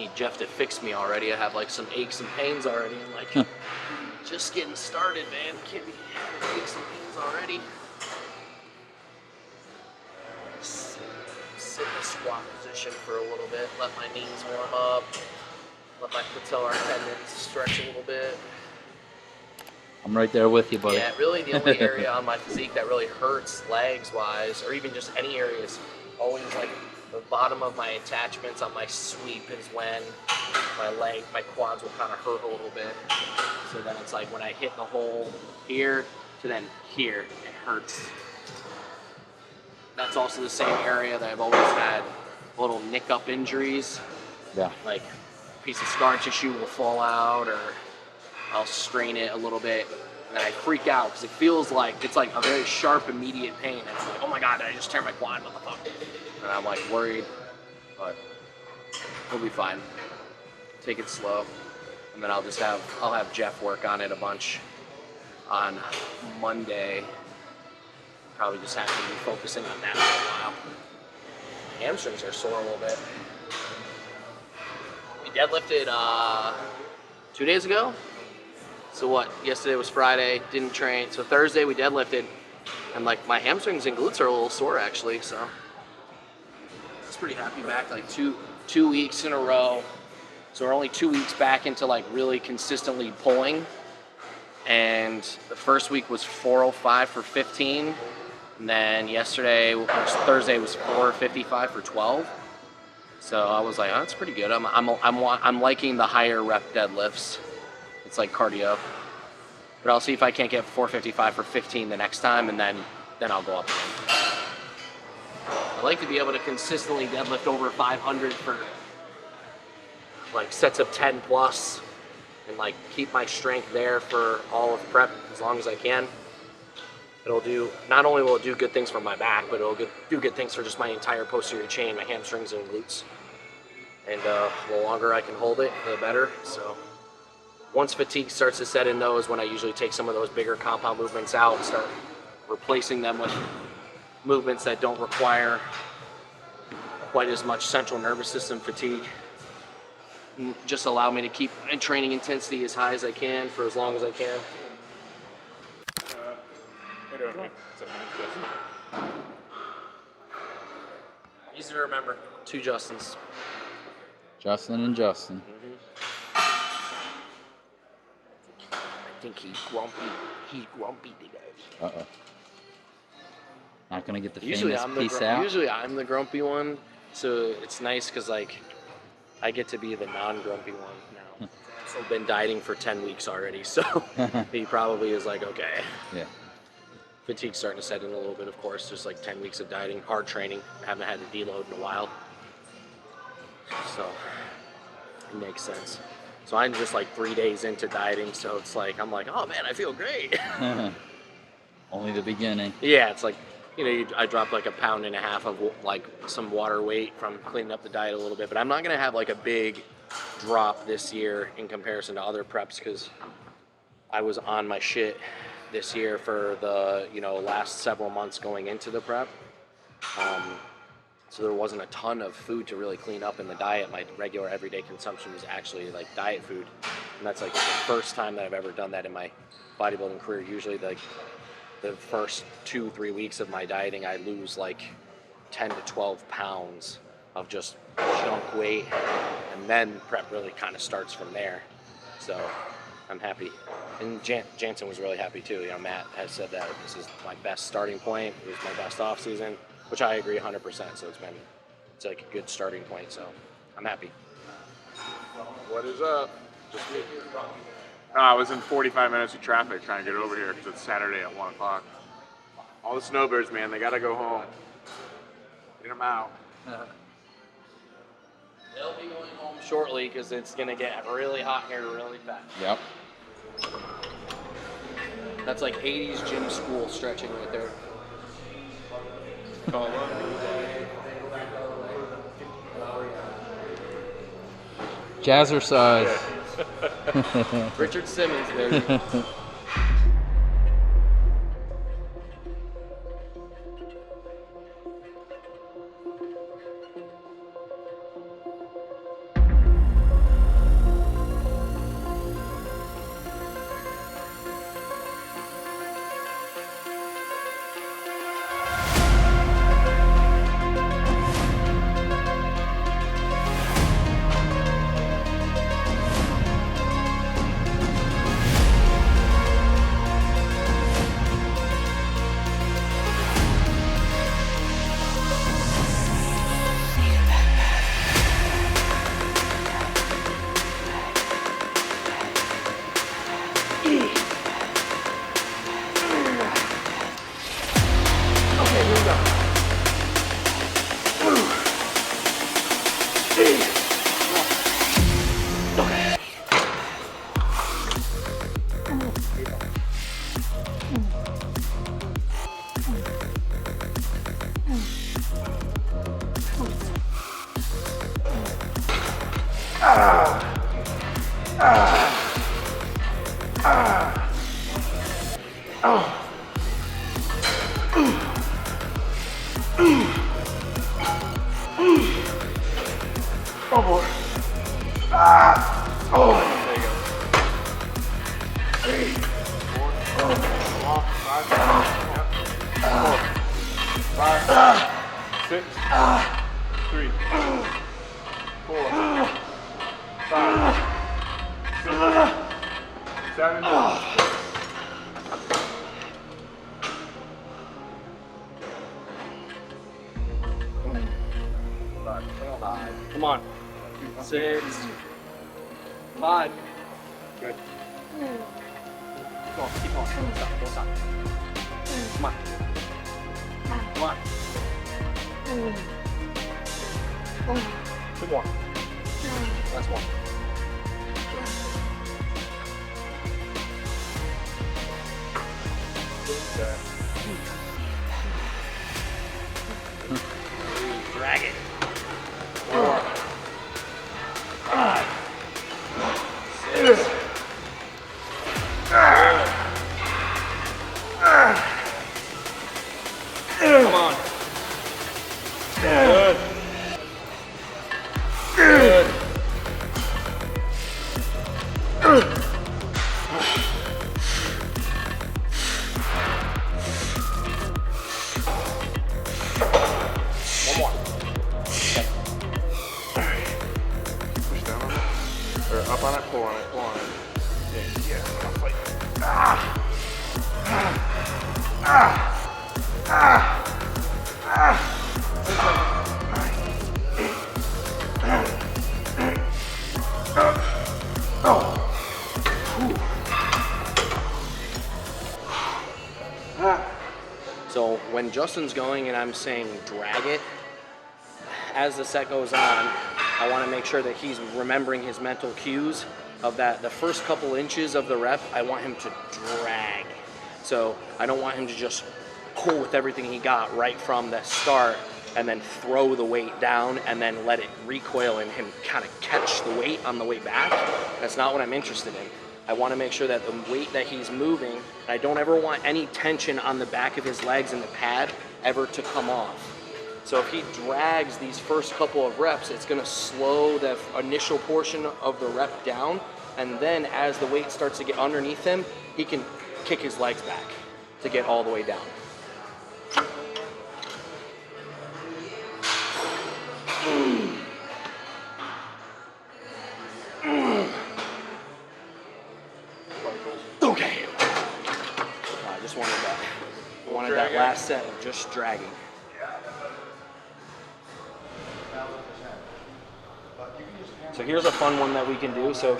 need Jeff to fix me already. I have like some aches and pains already. I'm like, just getting started, man. Can't be having aches and pains already. Sit in the squat position for a little bit. Let my knees warm up. Let my patellar tendons stretch a little bit. I'm right there with you, buddy. Yeah, really the only area on my physique that really hurts legs-wise, or even just any area, is always like the bottom of my attachments on my sweep is when my quads will kind of hurt a little bit. So then it's like when I hit the hole here to then here, it hurts. That's also the same area that I've always had little nick-up injuries. Yeah. Like a piece of scar tissue will fall out, or I'll strain it a little bit, and then I freak out because it feels like it's like a very sharp, immediate pain. And I'm like, oh my God, did I just tear my quad? What the fuck? And I'm like worried, but we'll be fine. Take it slow, and then I'll have Jeff work on it a bunch on Monday. Probably just have to be focusing on that for a while. Hamstrings are sore a little bit. We deadlifted 2 days ago. So what, yesterday was Friday, didn't train. So Thursday we deadlifted, and like my hamstrings and glutes are a little sore actually, so I was pretty happy back like two weeks in a row. So we're only 2 weeks back into like really consistently pulling. And the first week was 405 for 15. And then Thursday was 455 for 12. So I was like, oh, that's pretty good. I'm liking the higher rep deadlifts. It's like cardio. But I'll see if I can't get 455 for 15 the next time, and then I'll go up again. I like to be able to consistently deadlift over 500 for like sets of 10 plus, and like keep my strength there for all of prep as long as I can. Not only will it do good things for my back, but it'll do good things for just my entire posterior chain, my hamstrings and glutes. And the longer I can hold it, the better. So once fatigue starts to set in, though, is when I usually take some of those bigger compound movements out and start replacing them with movements that don't require quite as much central nervous system fatigue. Just allow me to keep training intensity as high as I can for as long as I can. Easy to remember. 2 Justins. Justin and Justin. I think he's grumpy today. Uh-oh. Not gonna get the Usually famous peace out? Usually I'm the grumpy one, so it's nice because like I get to be the non-grumpy one now. I've also been dieting for 10 weeks already, so he probably is like, okay. Yeah. Fatigue's starting to set in a little bit, of course. Just like 10 weeks of dieting, hard training. Haven't had to deload in a while. So it makes sense. So I'm just like 3 days into dieting, so it's like, I'm like, oh man, I feel great. Only the beginning. Yeah, it's like, I dropped like 1.5 pounds of like some water weight from cleaning up the diet a little bit, but I'm not gonna have like a big drop this year in comparison to other preps because I was on my shit this year for the last several months going into the prep. So there wasn't a ton of food to really clean up in the diet. My regular everyday consumption was actually like diet food, and that's like the first time that I've ever done that in my bodybuilding career. Usually like the first 2-3 weeks of my dieting, I lose like 10 to 12 pounds of just junk weight, and then prep really kind of starts from there. So I'm happy. And Jansen was really happy too. Matt has said that this is my best starting point. It was my best off season, which I agree 100%. So it's like a good starting point. So I'm happy. What is up? Just me. I was in 45 minutes of traffic trying to get over here because it's Saturday at 1 o'clock. All the snowbirds, man, they gotta go home. Get them out. They'll be going home shortly because it's gonna get really hot here really fast. Yep. That's like 80s gym school stretching right there. Jazzercise. Richard Simmons, baby. Oh boy. Oh, there you go. 8, 4, 5, 6, 3, 4, 5, 6, 7. Come on. 6, 5. Good. Keep going, keep going. Don't stop, don't stop. Come on. Come on. 2 more. Last one. Okay. Drag it. 4, 5, 6. Come on. Good. Good. One more. Okay. Push down on it. Or up on it, pull on it, pull on it. Yeah, come fight. So when Justin's going and I'm saying drag it, as the set goes on, I want to make sure that he's remembering his mental cues of that. The first couple inches of the rep, I want him to drag. So I don't want him to just pull with everything he got right from the start and then throw the weight down and then let it recoil and him kind of catch the weight on the way back. That's not what I'm interested in. I want to make sure that the weight that he's moving, I don't ever want any tension on the back of his legs and the pad ever to come off. So if he drags these first couple of reps, it's going to slow the initial portion of the rep down, and then as the weight starts to get underneath him, he can kick his legs back to get all the way down. Okay. I just wanted that last set of just dragging. So here's a fun one that we can do. So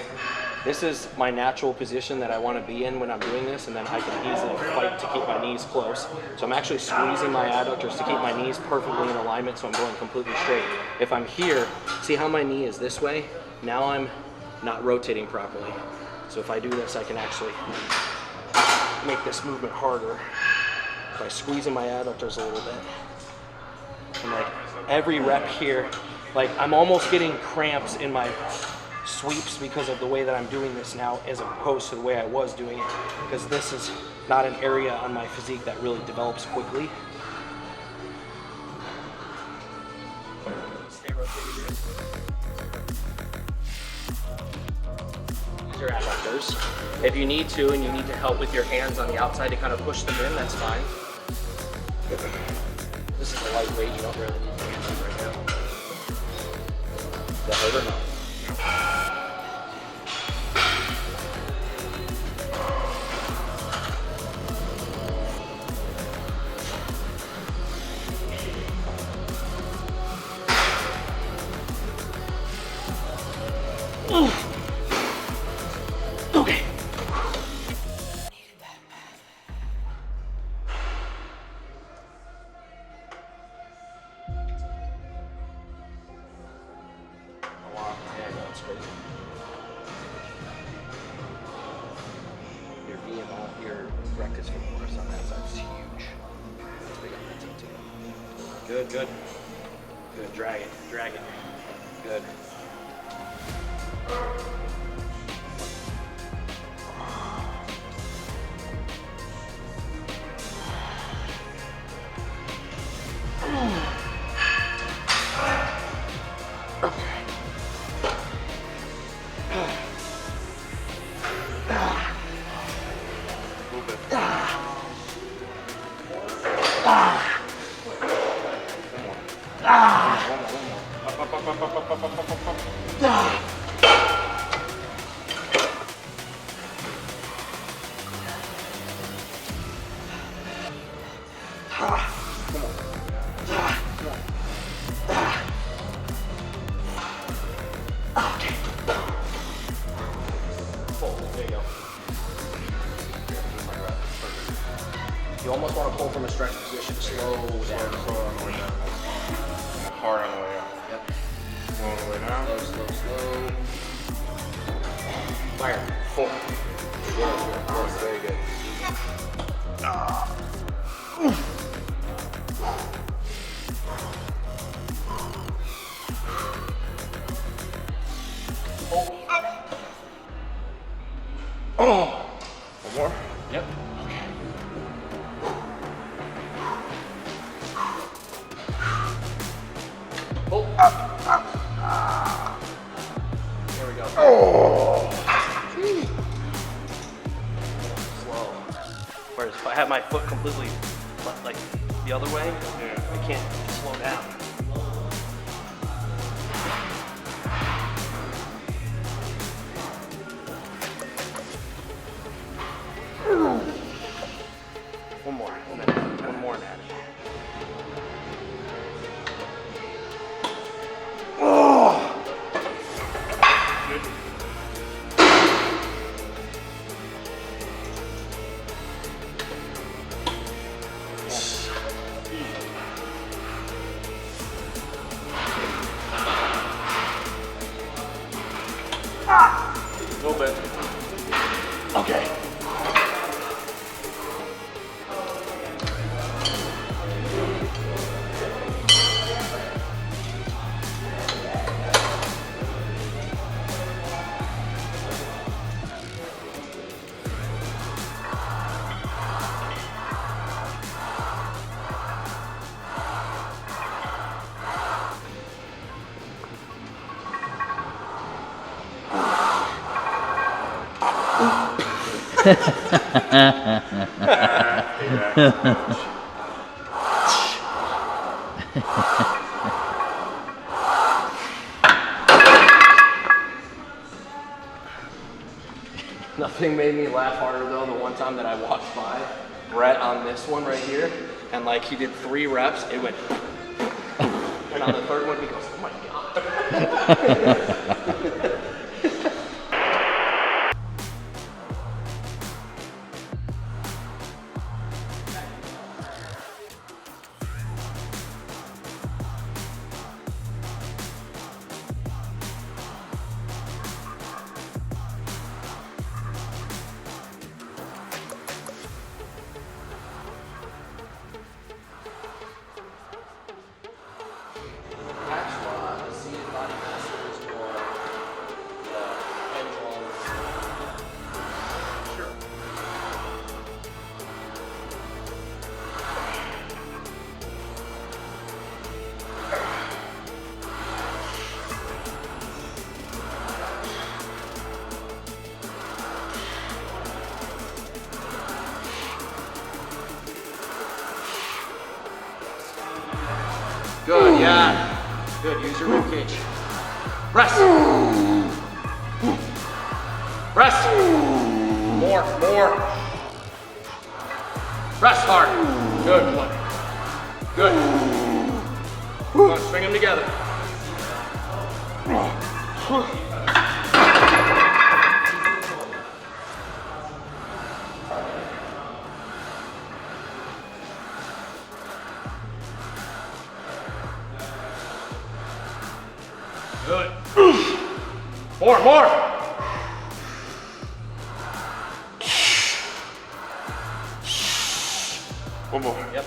this is my natural position that I want to be in when I'm doing this, and then I can easily fight to keep my knees close. So I'm actually squeezing my adductors to keep my knees perfectly in alignment so I'm going completely straight. If I'm here, see how my knee is this way? Now I'm not rotating properly. So if I do this, I can actually make this movement harder by squeezing my adductors a little bit. And like every rep here, like I'm almost getting cramps in my sweeps because of the way that I'm doing this now as opposed to the way I was doing it, because this is not an area on my physique that really develops quickly. Stay rotated. Use your adductors. If you need to and you need to help with your hands on the outside to kind of push them in, that's fine. This is a lightweight, you don't really need your hands on right now. Does that hurt or not? Okay. Your VMO, your rectus femoris on that side is huge. That's big on that side too. Good, good. Good, drag it, drag it. Good. You almost want to pull from a stretch position, slow down. Slow on the way down. Hard on the way up. Yep. Slow on the way down. Slow. Fire. 4. Very good. Oh. One more? Yep. Oh. There we go. Oh. Slow. Whereas if I have my foot completely like the other way, I can't slow down. One more. One more and add it. A little bit. Okay. Nothing made me laugh harder though the one time that I walked by Brett on this one right here, and like he did 3 reps, it went, and on the third one he goes, oh my god. Good, yeah. Good, use your rib cage. Press. Press. More. Press hard. Good. Good. Come on, string them together. Good. More. One more. Yep.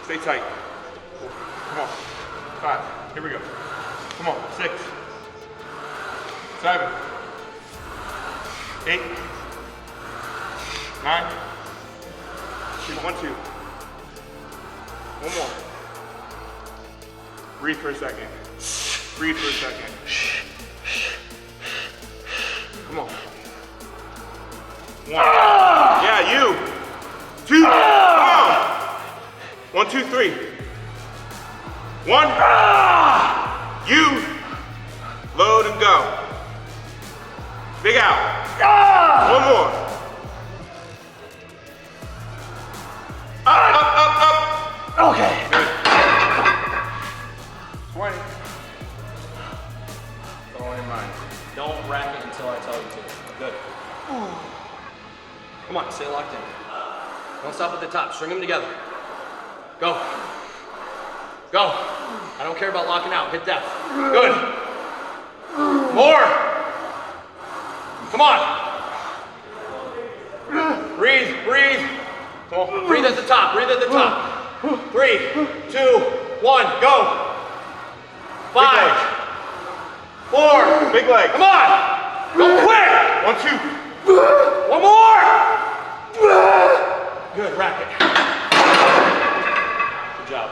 Stay tight. Come on. 5. Here we go. Come on. 6. 7. 8. 9. Keep 1, 2. One more. Breathe for a second. Breathe for a second. Come on. Yeah, you. 2. Come on. 1, 2, 3. 1. You. Load and go. Big out. 1 more. Up, up, up, up. Okay. Good. 20. That's all in mind. Don't rack it until I tell you to. Good. Come on, stay locked in. Don't stop at the top. String them together. Go. Go. I don't care about locking out. Hit depth. Good. More. Come on. Breathe, breathe. Come on. Breathe at the top. Breathe at the top. 3, 2, 1. Go. 5, 4. Big leg. Come on. Go quick. 1, 2. 1 more. Good. Rack it. Good job.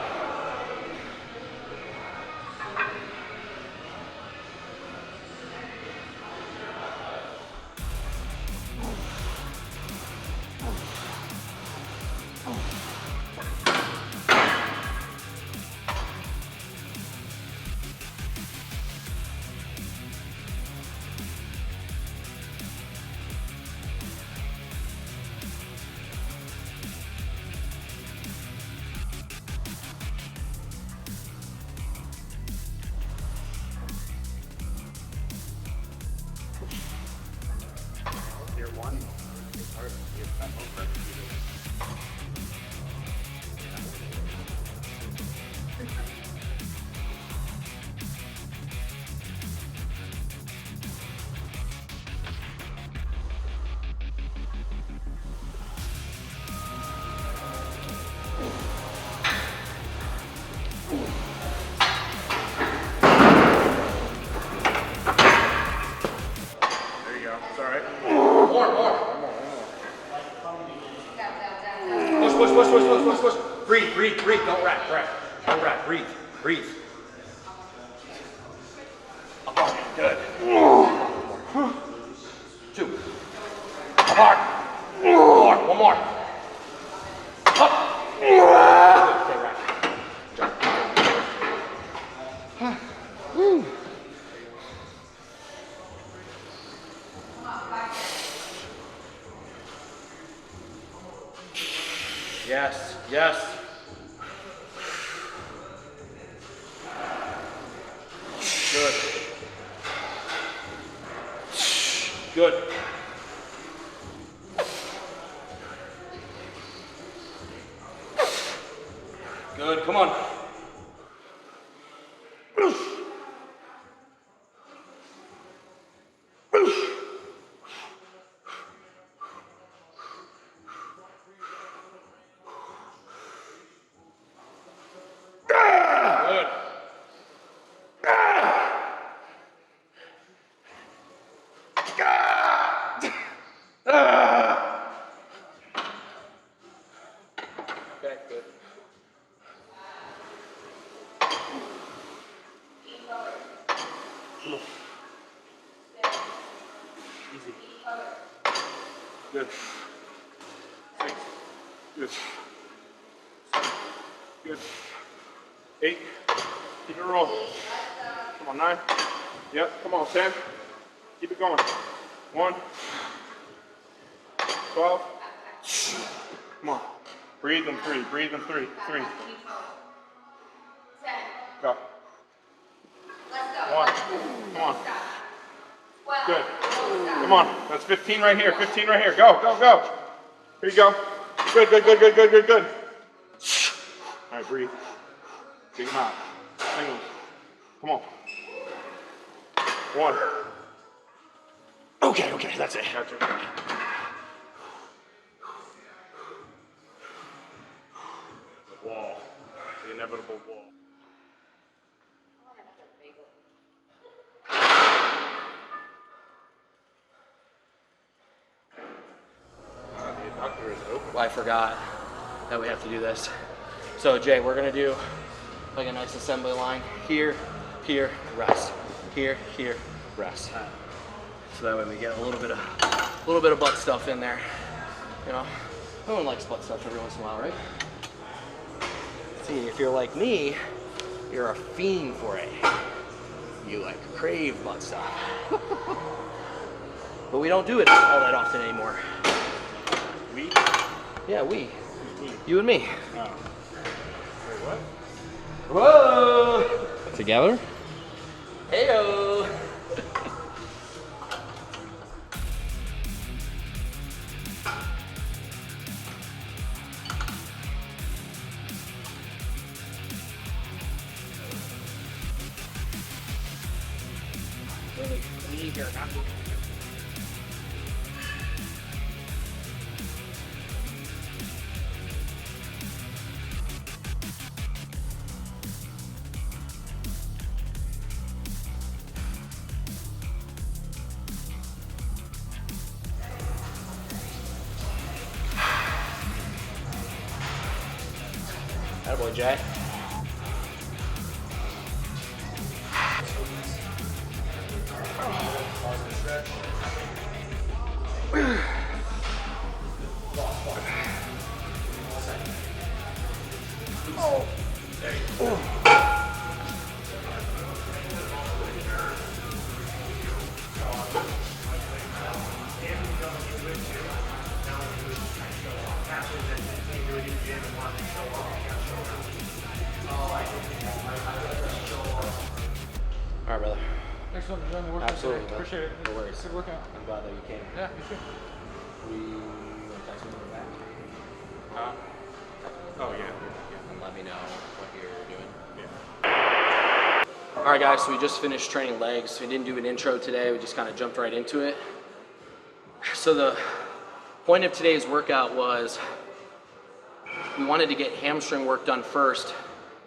Push. Breathe. Don't rack. Don't rack. Breathe. Okay, good. 2. Apart. 1 more. Up. Okay, rack. Yes. Good. Good, come on. Good. 6. Good. 7. Good. 8. Keep it rolling. Come on, 9. Yep, come on, 10. Keep it going. 1. 12. Come on. Breathe in 3. 3. 3. Go. 1. Come on. Good. Come on. That's 15 right here. 15 right here. Go. Here you go. Good. All right, breathe. Big them out. Singles. Come on. 1. Okay, that's it. Gotcha. The wall. The inevitable wall. Well, I forgot that we have to do this. So Jay, we're gonna do like a nice assembly line. Here, rest. Here, rest. So that way we get a little bit of little bit of butt stuff in there. You know, no one likes butt stuff every once in a while, right? See, if you're like me, you're a fiend for it. You like crave butt stuff. But we don't do it all that often anymore. We? Yeah, we. You and me. Oh. Wait, what? Whoa! Together? Heyo! Attaboy, Jay. All right, brother. Thanks for joining the workout Absolutely, today. man. Appreciate it. No worries. Good workout. I'm glad that you came. Yeah, you too. We want to text me when we're back Oh, yeah. and let me know what you're doing. Yeah. All right, guys, so we just finished training legs. We didn't do an intro today. We just kind of jumped right into it. So the point of today's workout was we wanted to get hamstring work done first,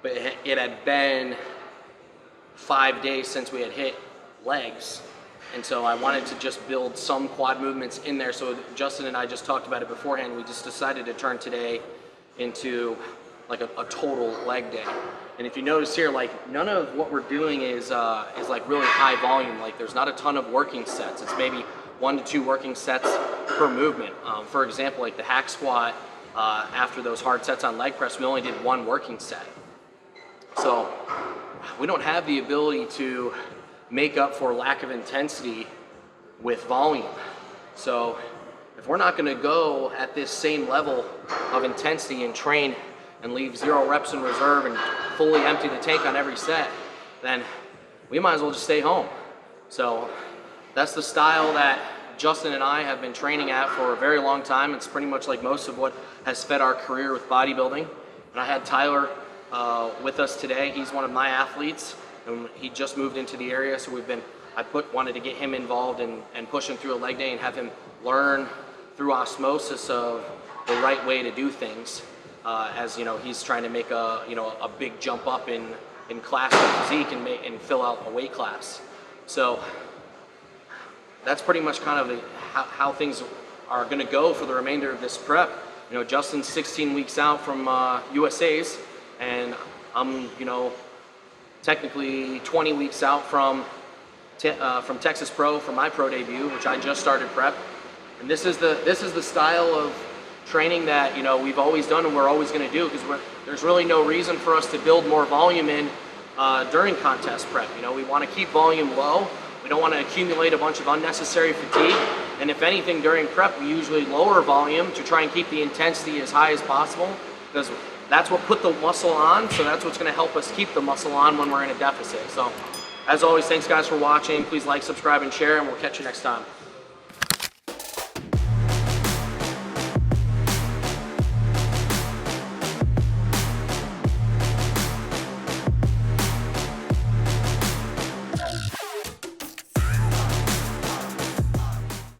but it had been 5 days since we had hit legs. And so I wanted to just build some quad movements in there. So Justin and I just talked about it beforehand. We just decided to turn today into like a total leg day. And if you notice here, like none of what we're doing is like really high volume. Like there's not a ton of working sets. It's maybe 1 to 2 working sets per movement. For example, like the hack squat, after those hard sets on leg press, we only did 1 working set. So we don't have the ability to make up for lack of intensity with volume. So if we're not gonna go at this same level of intensity and train and leave 0 reps in reserve and fully empty the tank on every set, then we might as well just stay home. So that's the style that Justin and I have been training at for a very long time. It's pretty much like most of what has fed our career with bodybuilding. And I had Tyler with us today. He's one of my athletes, and he just moved into the area, so wanted to get him involved and push him through a leg day and have him learn through osmosis of the right way to do things. As you know, he's trying to make a big jump up in class and physique and fill out a weight class. So that's pretty much kind of how things are going to go for the remainder of this prep. You know, Justin's 16 weeks out from USA's, and I'm technically 20 weeks out from Texas Pro for my pro debut, which I just started prep. And this is the style of training that we've always done and we're always going to do, because there's really no reason for us to build more volume in during contest prep. We want to keep volume low. We don't want to accumulate a bunch of unnecessary fatigue. And if anything, during prep, we usually lower volume to try and keep the intensity as high as possible, because that's what put the muscle on. So that's what's going to help us keep the muscle on when we're in a deficit. So as always, thanks guys for watching. Please like, subscribe, and share, and we'll catch you next time.